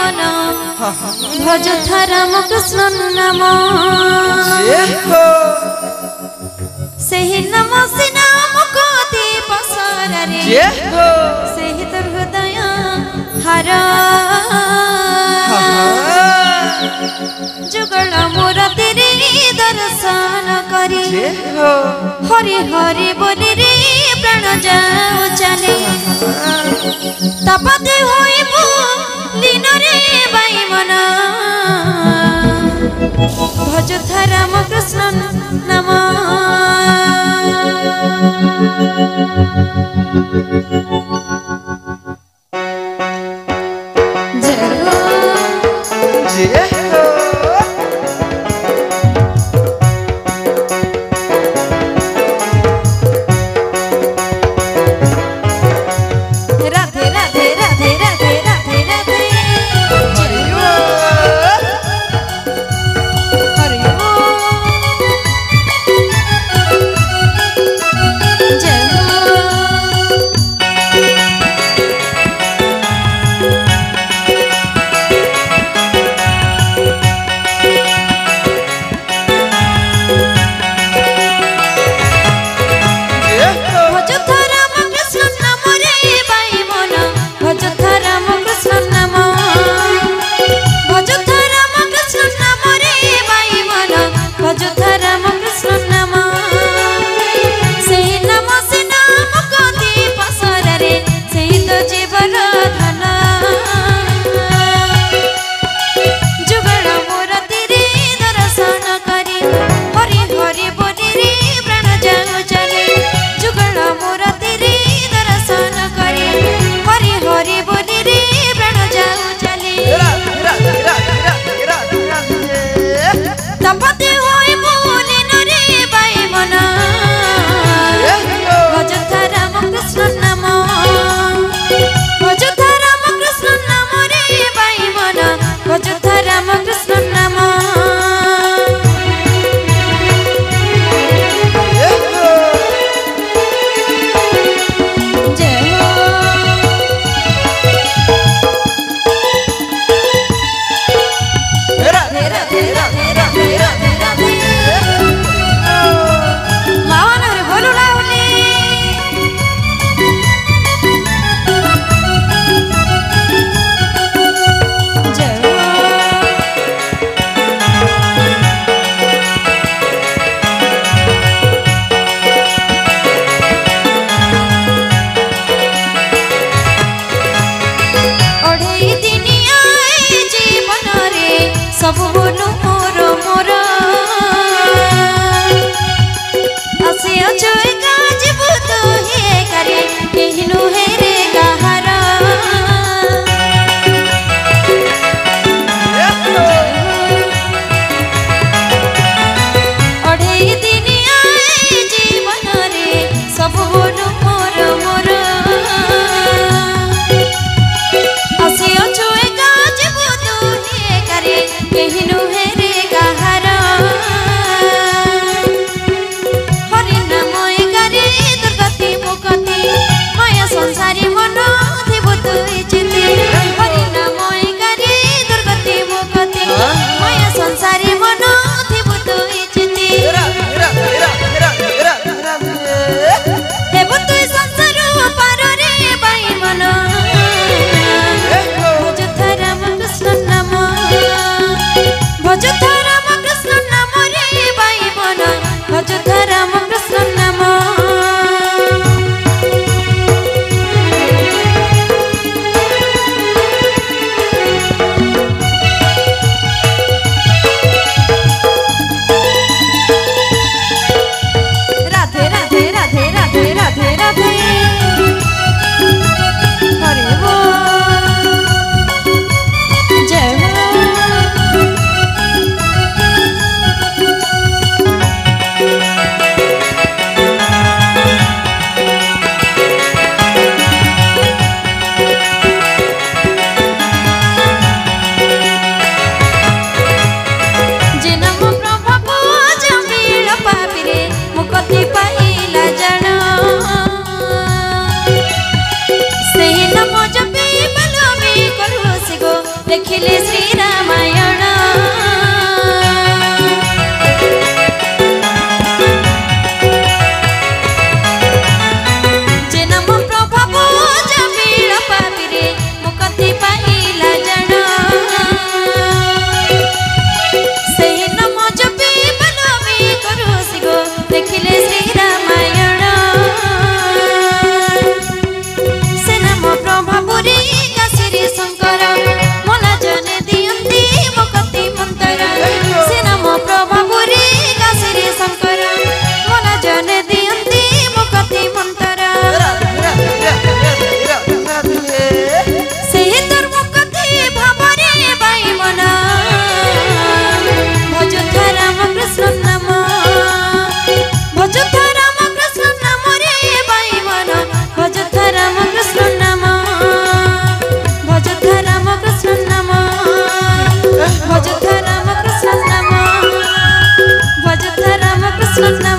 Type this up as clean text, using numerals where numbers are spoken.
मन भजुथा राम कृष्ण नाम सही नाम से नाम को दी पसरे सही तो हृदय हार जुगल मोर तेरे दर्शन करी हरि हरि बोली रे प्राण जाऊ चले तपते होई लीन रे बाई मन भजुथा राम कृष्ण नाम संसारी देखिले श्री रामायण जे नाम प्रभाव जमील पाविरे मुक्ति पाइला जन सही नाम जपी बलमी करू सिगो देखिले श्री रामायण से नाम प्रभाव रे गासिरे शंकर मला जने दियंती मुक्ति मंत्र से नाम प्रभाव रे गासिरे शंकर मला जने दियंती मुक्ति मंत्र से धर्म कथि भावरे बाई मना भजता राम कृष्ण नाम भजता राम कृष्ण नाम रे बाई मना भजता राम कृष्ण नाम भजता राम कृष्ण नाम भजता राम कृष्ण नाम भजता राम कृष्ण नाम